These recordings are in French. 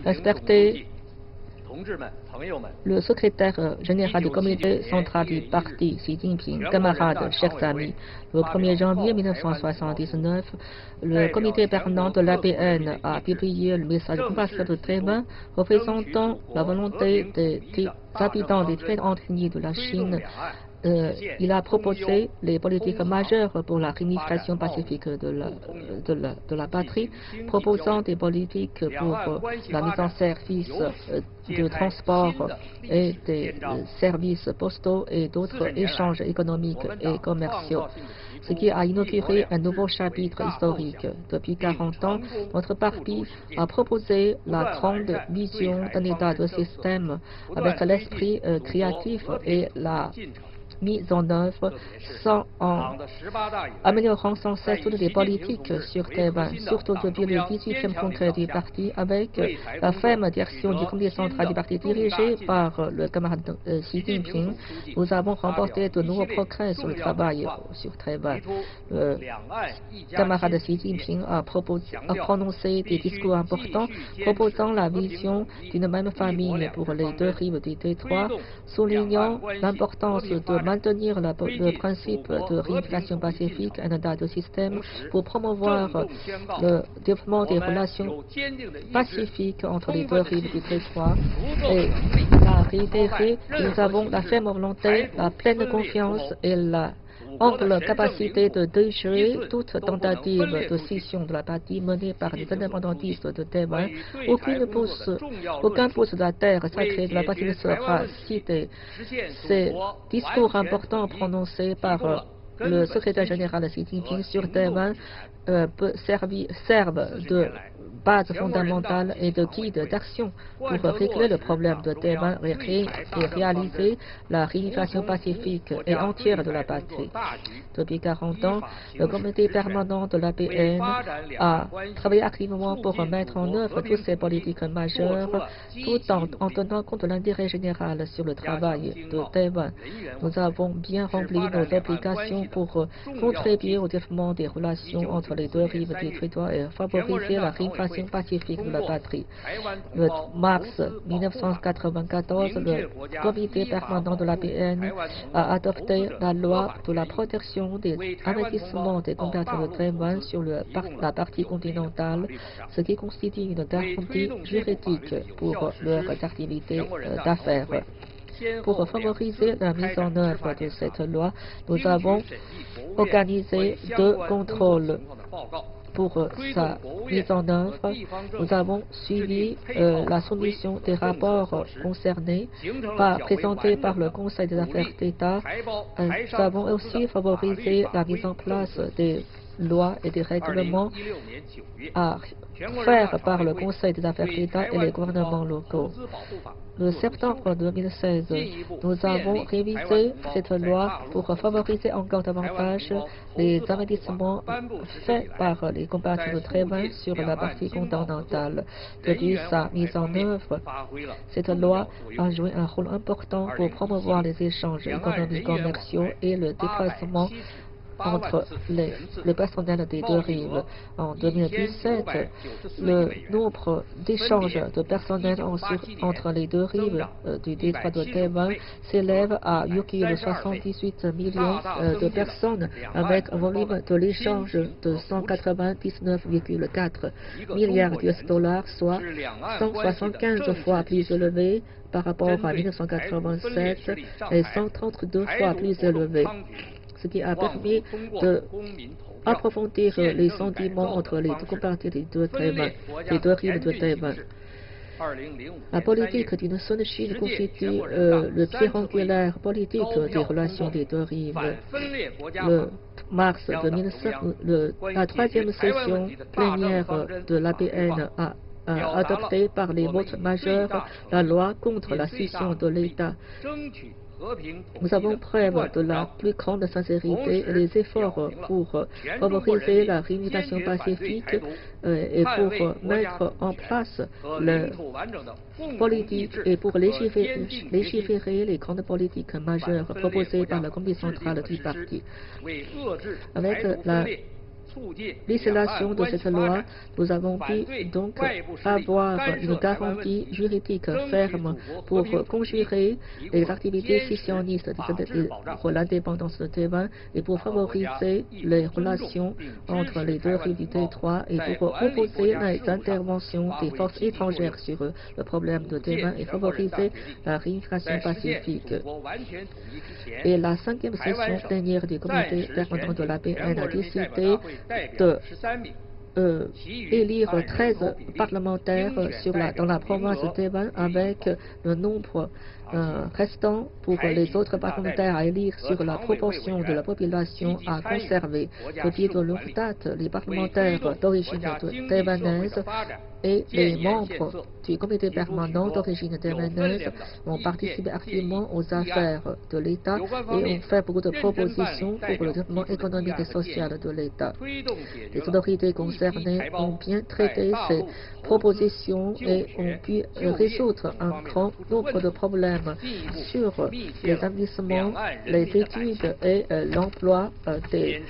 Respecté le secrétaire général du comité central du parti Xi Jinping, camarades, chers amis, le 1er janvier 1979, le comité permanent de l'APN a publié le message compassionnel de Taïwan représentant la volonté des habitants des différentes ethnies de la Chine. Il a proposé les politiques majeures pour la réunification pacifique de la patrie, proposant des politiques pour la mise en service de transport et des services postaux et d'autres échanges économiques et commerciaux, ce qui a inauguré un nouveau chapitre historique. Depuis 40 ans, notre parti a proposé la grande vision d'un état de système avec l'esprit créatif et la mise en œuvre en améliorant sans cesse toutes les politiques sur Taïwan, surtout depuis le 18e congrès du parti, avec la ferme direction du comité central du parti dirigé par le camarade Xi Jinping. Nous avons remporté de nouveaux progrès sur le travail sur Taïwan. Le camarade Xi Jinping a prononcé des discours importants proposant la vision d'une même famille pour les deux rives du détroit, soulignant l'importance de maintenir le principe de réunification pacifique, un état de système pour promouvoir le développement des relations pacifiques entre les deux rives du détroit. Et à réitérer, nous avons la ferme volonté, la pleine confiance et la ample capacité de déjouer toute tentative de scission de la partie menée par les indépendantistes de Taïwan. Aucun pouce de la terre sacrée de la partie ne sera cité. Ces discours importants prononcés par le secrétaire général Xi Jinping sur Taïwan servent de base fondamentale et de guide d'action pour régler le problème de Taïwan et réaliser la réunification pacifique et entière de la patrie. Depuis 40 ans, le comité permanent de l'APN a travaillé activement pour mettre en œuvre toutes ces politiques majeures, tout en tenant compte de l'intérêt général sur le travail de Taïwan. Nous avons bien rempli nos obligations pour contribuer au développement des relations entre les deux rives du territoire et favoriser la réunification pacifique de la patrie. Le mars 1994, le comité permanent de l'APN a adopté la loi de la protection des investissements des compatriotes de Taïwan sur la partie continentale, ce qui constitue une garantie juridique pour leurs activités d'affaires. Pour favoriser la mise en œuvre de cette loi, nous avons organisé 2 contrôles. Pour sa mise en œuvre, nous avons suivi la soumission des rapports concernés présentés par le Conseil des affaires d'État. Nous avons aussi favorisé la mise en place des lois et des règlements à faire par le Conseil des affaires d'État et les gouvernements locaux. Le septembre 2016, nous avons révisé cette loi pour favoriser encore davantage les investissements faits par les compatriotes de Taïwan sur la partie continentale. Depuis sa mise en œuvre, cette loi a joué un rôle important pour promouvoir les échanges économiques commerciaux et le déplacement entre le personnel des deux rives. En 2017, le nombre d'échanges de personnel entre les deux rives du détroit de Taïwan s'élève à 78 millions de personnes, avec un volume de l'échange de 199,4 milliards $, soit 175 fois plus élevé par rapport à 1987 et 132 fois plus élevé, ce qui a permis d'approfondir les sentiments entre les deux compatriotes des deux rives de Taïwan. La politique d'une seule Chine constitue le pierre angulaire politique des relations des deux rives. Le mars 2007, la 3e session plénière de l'APN a adopté par les votes majeurs la loi contre la scission de l'État. Nous avons preuve de la plus grande sincérité et les efforts pour favoriser la réunification pacifique et pour mettre en place la politique et pour légiférer les grandes politiques majeures proposées par la comité centrale du parti. Avec la l'installation de cette loi, nous avons pu donc avoir une garantie juridique ferme pour conjurer les activités scissionnistes pour l'indépendance de Taïwan et pour favoriser les relations entre les deux rives du détroit et pour opposer les interventions des forces étrangères sur le problème de Taïwan et favoriser la réunification pacifique. Et la 5e session plénière du comité permanent de l'APN a décidé de élire 13 parlementaires dans la province de Taïwan avec le nombre restant pour les autres parlementaires à élire sur la proportion de la population à conserver. Depuis de longue date, les parlementaires d'origine taïwanaise et les membres du comité permanent d'origine taïwanaise ont participé activement aux affaires de l'État et ont fait beaucoup de propositions pour le développement économique et social de l'État. Les autorités concernées ont bien traité ces propositions et ont pu résoudre un grand nombre de problèmes sur les investissements, les études et l'emploi des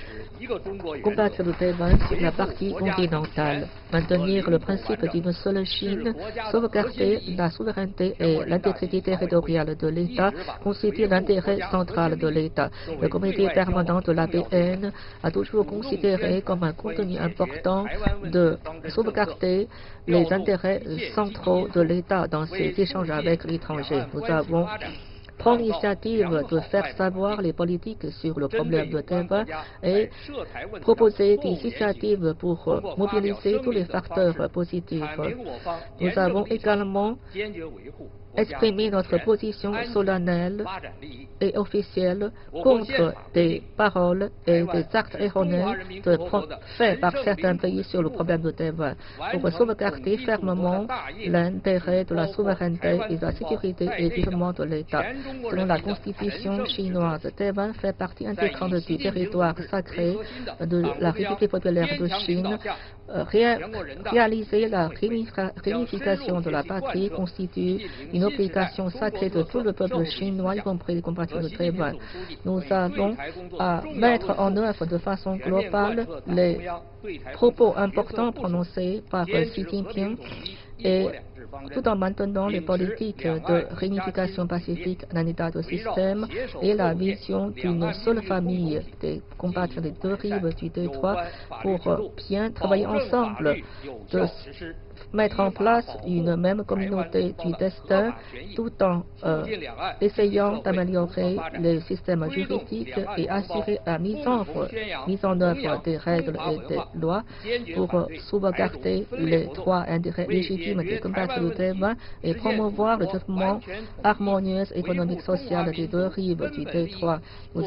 compatriotes de Taïwan sur la partie continentale. Maintenir le principe d'une seule Chine, sauvegarder la souveraineté et l'intégrité territoriale de l'État constitue l'intérêt central de l'État. Le comité permanent de l'APN a toujours considéré comme un contenu important de sauvegarder les intérêts centraux de l'État dans ses échanges avec l'étranger. Nous avons prend l'initiative de faire savoir les politiques sur le problème de Taïwan et proposer des initiatives pour mobiliser tous les facteurs positifs. Nous avons également exprimé notre position solennelle et officielle contre des paroles et des actes erronés faits par certains pays sur le problème de Taïwan pour sauvegarder fermement l'intérêt de la souveraineté et de la sécurité et du développement de l'État. Selon la constitution chinoise, Taïwan fait partie intégrante du territoire sacré de la République populaire de Chine. Réaliser la réunification de la patrie constitue une obligation sacrée de tout le peuple chinois, y compris les compatriotes de Taïwan. Nous avons à mettre en œuvre de façon globale les propos importants prononcés par Xi Jinping et tout en maintenant les politiques de réunification pacifique d'un État de système et la vision d'une seule famille des compatriotes des deux rives du détroit pour bien travailler ensemble, de mettre en place une même communauté du destin tout en essayant d'améliorer les systèmes juridiques et assurer la mise en œuvre des règles et des lois pour sauvegarder les droits et intérêts légitimes des compatriotes de Taïwan et promouvoir le développement harmonieux économique social des deux rives du détroit. Nous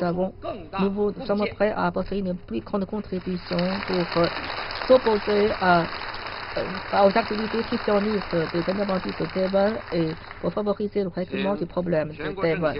sommes prêts à apporter une plus grande contribution pour s'opposer aux activités scissionnistes des indépendantistes de Taïwan et pour favoriser le règlement du problème de Taïwan.